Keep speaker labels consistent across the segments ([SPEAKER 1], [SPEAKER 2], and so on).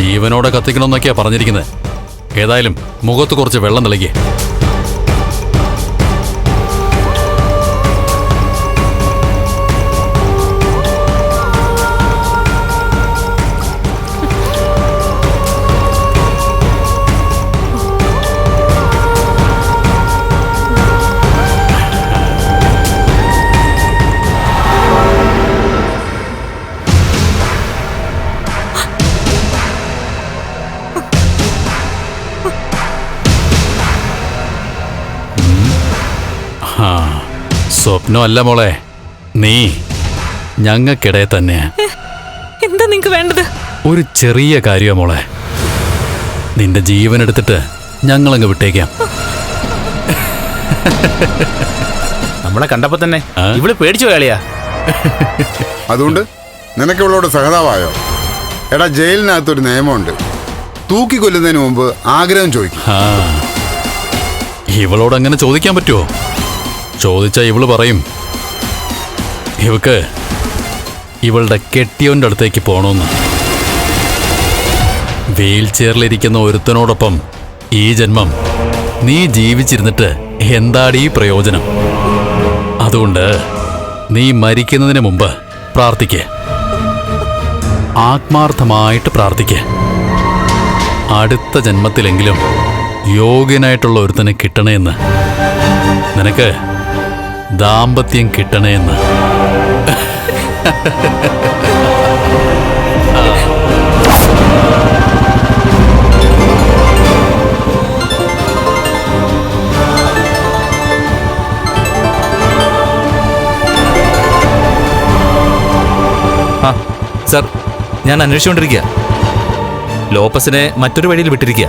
[SPEAKER 1] ജീവനോടെ കത്തിക്കണമെന്നൊക്കെയാ പറഞ്ഞിരിക്കുന്നത്. ഏതായാലും മുഖത്ത് കുറച്ച് വെള്ളം തെളിക്കേ. സ്വപ്നമല്ല മോളെ, നീ ഞങ്ങൾക്കിടെ തന്നെ.
[SPEAKER 2] എന്താ നിങ്ങക്ക് വേണ്ടത്?
[SPEAKER 1] ഒരു ചെറിയ കാര്യമാ മോളെ. നിന്റെ ജീവൻ എടുത്തിട്ട് ഞങ്ങളങ്ങ് വിട്ടേക്കാം.
[SPEAKER 3] നമ്മളെ കണ്ടപ്പോ തന്നെ ഇവള് പേടിച്ചു പോയാളിയാ.
[SPEAKER 4] അതുകൊണ്ട് നിനക്ക് ഇവളോട് സഹതാവായോ? എടാ, ജയിലിനകത്തൊരു നിയമമുണ്ട്. തൂക്കിക്കൊല്ലുന്നതിന് മുമ്പ് ആഗ്രഹം ചോദിക്കും.
[SPEAKER 1] ഇവളോട് അങ്ങനെ ചോദിക്കാൻ പറ്റുമോ? ചോദിച്ചാ ഇവള് പറയും ഇവക്ക് ഇവളുടെ കെട്ടിയോന്റെ അടുത്തേക്ക് പോണോന്ന്. വീൽ ചെയറിലിരിക്കുന്ന ഒരുത്തനോടൊപ്പം ഈ ജന്മം നീ ജീവിച്ചിരുന്നിട്ട് എന്താടീ പ്രയോജനം? അതുകൊണ്ട് നീ മരിക്കുന്നതിന് മുമ്പ് പ്രാർത്ഥിക്ക്, ആത്മാർത്ഥമായിട്ട് പ്രാർത്ഥിക്ക്. അടുത്ത ജന്മത്തിലെങ്കിലും യോഗ്യനായിട്ടുള്ള ഒരുത്തനെ കിട്ടണേന്ന്, നിനക്ക് ദാമ്പത്യം കിട്ടണേന്ന്.
[SPEAKER 5] സർ, ഞാൻ അന്വേഷിച്ചുകൊണ്ടിരിക്കുക. ലോപ്പസിനെ മറ്റൊരു വഴിയിൽ വിട്ടിരിക്കുക.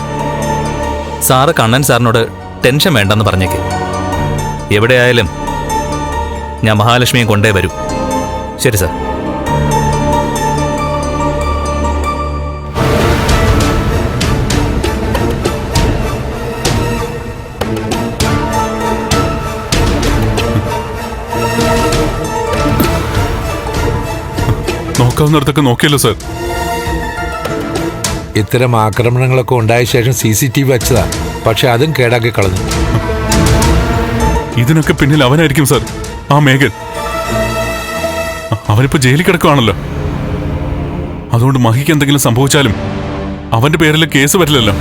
[SPEAKER 5] സാറ് കണ്ണൻ സാറിനോട് ടെൻഷൻ വേണ്ടെന്ന് പറഞ്ഞേക്ക്. എവിടെയായാലും ഞാൻ മഹാലക്ഷ്മിയെ കൊണ്ടേ വരൂ. ശരി സാർ.
[SPEAKER 6] നോക്കാവുന്നിടത്തൊക്കെ നോക്കിയല്ലോ സാർ.
[SPEAKER 7] ഇത്തരം ആക്രമണങ്ങളൊക്കെ ഉണ്ടായ ശേഷം CCTV വെച്ചതാ, പക്ഷെ അതും കേടാക്കി കളഞ്ഞു.
[SPEAKER 6] ഇതിനൊക്കെ പിന്നിൽ അവനായിരിക്കും സാർ, ആ മേഘൻ. അവനിപ്പോ ജയിലിൽ കിടക്കുവാണല്ലോ. അതുകൊണ്ട് മഹിക്ക് എന്തെങ്കിലും സംഭവിച്ചാലും അവന്റെ പേരിൽ കേസ് വരില്ലല്ലോ.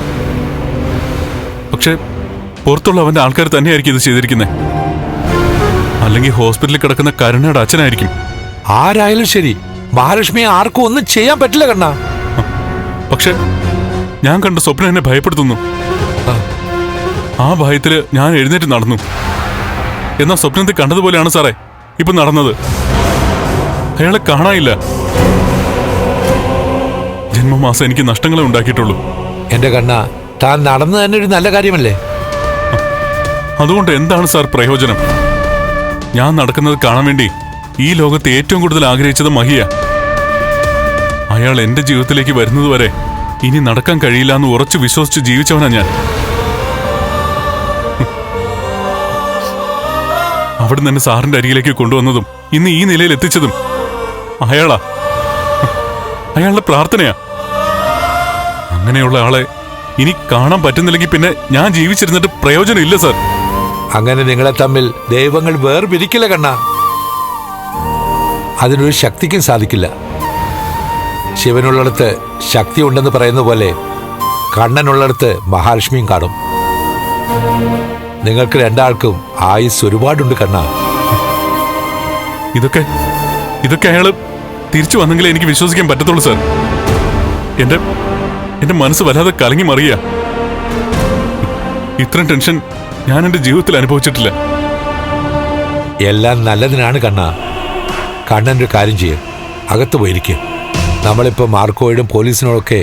[SPEAKER 6] പക്ഷെ പുറത്തുള്ള അവന്റെ ആൾക്കാർ തന്നെയായിരിക്കും ഇത് ചെയ്തിരിക്കുന്നത്. അല്ലെങ്കിൽ ഹോസ്പിറ്റലിൽ കിടക്കുന്ന കരുണയുടെ അച്ഛനായിരിക്കും.
[SPEAKER 7] ആരായാലും ശരി, മഹാലക്ഷ്മിയെ ആർക്കും ഒന്നും ചെയ്യാൻ പറ്റില്ല കണ്ണാ.
[SPEAKER 6] പക്ഷെ ഞാൻ കണ്ട സ്വപ്നം എന്നെ ഭയപ്പെടുത്തുന്നു. ആ ഭയത്തില് ഞാൻ എഴുന്നേറ്റ് നടന്നു. എന്നാൽ സ്വപ്നത്തിൽ കണ്ടതുപോലെയാണ് സാറേ ഇപ്പൊ നടന്നത്. അയാളെ കാണാനില്ല. ജന്മമാസം എനിക്ക് നഷ്ടങ്ങളെ ഉണ്ടാക്കിയിട്ടുള്ളൂ.
[SPEAKER 7] എന്റെ കണ്ണ, താൻ നടന്നു തന്നെ ഒരു നല്ല കാര്യമല്ലേ?
[SPEAKER 6] അതുകൊണ്ട് എന്താണ് സാർ പ്രയോജനം? ഞാൻ നടക്കുന്നത് കാണാൻ വേണ്ടി ഈ ലോകത്ത് ഏറ്റവും കൂടുതൽ ആഗ്രഹിച്ചത് മഹിയ. അയാൾ എന്റെ ജീവിതത്തിലേക്ക് വരുന്നതുവരെ ഇനി നടക്കാൻ കഴിയില്ല എന്ന് ഉറച്ചു വിശ്വസിച്ച് ജീവിച്ചവനാ ഞാൻ. അവിടെ നിന്ന് സാറിന്റെ അരികിലേക്ക് കൊണ്ടുവന്നതും ഇന്ന് ഈ നിലയിൽ എത്തിച്ചതും അയാളാ. അയാളുടെ പ്രാർത്ഥനയാ. അങ്ങനെയുള്ള ആളെ ഇനി കാണാൻ പറ്റുന്നില്ലെങ്കിൽ പിന്നെ ഞാൻ ജീവിച്ചിരുന്നിട്ട് പ്രയോജനം ഇല്ല സാർ.
[SPEAKER 7] അങ്ങനെ നിങ്ങളെ തമ്മിൽ ദൈവങ്ങൾ വേർപിരിക്കില്ല കണ്ണാ. അതിനൊരു ശക്തിക്കും സാധിക്കില്ല. ശിവനുള്ളിടത്ത് ശക്തി ഉണ്ടെന്ന് പറയുന്ന പോലെ കണ്ണനുള്ളിടത്ത് മഹാലക്ഷ്മിയും കാണും. നിങ്ങൾക്ക് രണ്ടാൾക്കും ആയുസ് ഒരുപാടുണ്ട് കണ്ണാ.
[SPEAKER 6] ഇതൊക്കെ അയാള് തിരിച്ചു വന്നെങ്കിലേ എനിക്ക് വിശ്വസിക്കാൻ പറ്റത്തുള്ളൂ സാർ. എന്റെ മനസ്സ് വല്ലാതെ കലങ്ങി മറിയ. ഇത്രയും ടെൻഷൻ ഞാൻ എന്റെ ജീവിതത്തിൽ അനുഭവിച്ചിട്ടില്ല.
[SPEAKER 7] എല്ലാം നല്ലതിനാണ് കണ്ണാ. കണ്ണൻ്റെ ഒരു കാര്യം ചെയ്യും, അകത്ത് പോയിരിക്കും. നമ്മളിപ്പോൾ മാർക്കോയോടും പോലീസിനോടൊക്കെ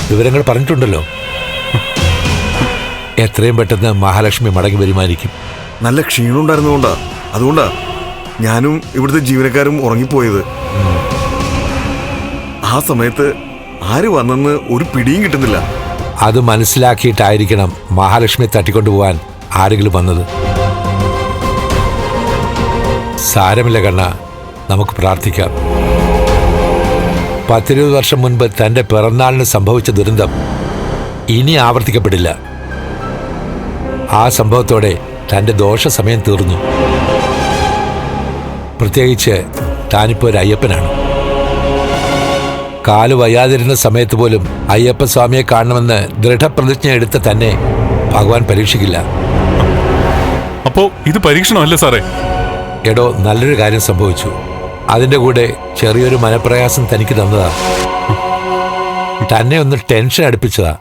[SPEAKER 7] വിവരങ്ങൾ പറഞ്ഞിട്ടുണ്ടല്ലോ. എത്രയും പെട്ടെന്ന് മഹാലക്ഷ്മി മടങ്ങി വരുമായിരിക്കും.
[SPEAKER 8] നല്ല ക്ഷീണം ഉണ്ടായിരുന്നുകൊണ്ടാ. അതുകൊണ്ടാ ഞാനും ഇവിടുത്തെ ജീവനക്കാരും ഉറങ്ങിപ്പോയത്. ആ സമയത്ത് ആര് വന്നെന്ന് ഒരു പിടിയും കിട്ടുന്നില്ല.
[SPEAKER 7] അത് മനസ്സിലാക്കിയിട്ടായിരിക്കണം മഹാലക്ഷ്മിയെ തട്ടിക്കൊണ്ടുപോകാൻ ആരെങ്കിലും വന്നത്. സാരമില്ല കണ്ണ, നമുക്ക് പ്രാർത്ഥിക്കാം. 10-20 വർഷം മുൻപ് തന്റെ പിറന്നാളിന് സംഭവിച്ച ദുരന്തം ഇനി ആവർത്തിക്കപ്പെടില്ല. ആ സംഭവത്തോടെ തന്റെ ദോഷ സമയം തീർന്നു. പ്രത്യേകിച്ച് താനിപ്പോ ഒരു അയ്യപ്പനാണ്. കാല് വയ്യാതിരുന്ന സമയത്ത് പോലും അയ്യപ്പ സ്വാമിയെ കാണണമെന്ന് ദൃഢപ്രതിജ്ഞ എടുത്ത തന്നെ ഭഗവാൻ പരീക്ഷിക്കില്ല.
[SPEAKER 6] അപ്പോ ഇത് പരീക്ഷണമല്ലേ സാറേ?
[SPEAKER 7] എടോ, നല്ലൊരു കാര്യം സംഭവിച്ചു. അതിന്റെ കൂടെ ചെറിയൊരു മനപ്രയാസം തനിക്ക് തന്നതാ. തന്നെ ഒന്ന് ടെൻഷൻ അടുപ്പിച്ചതാ.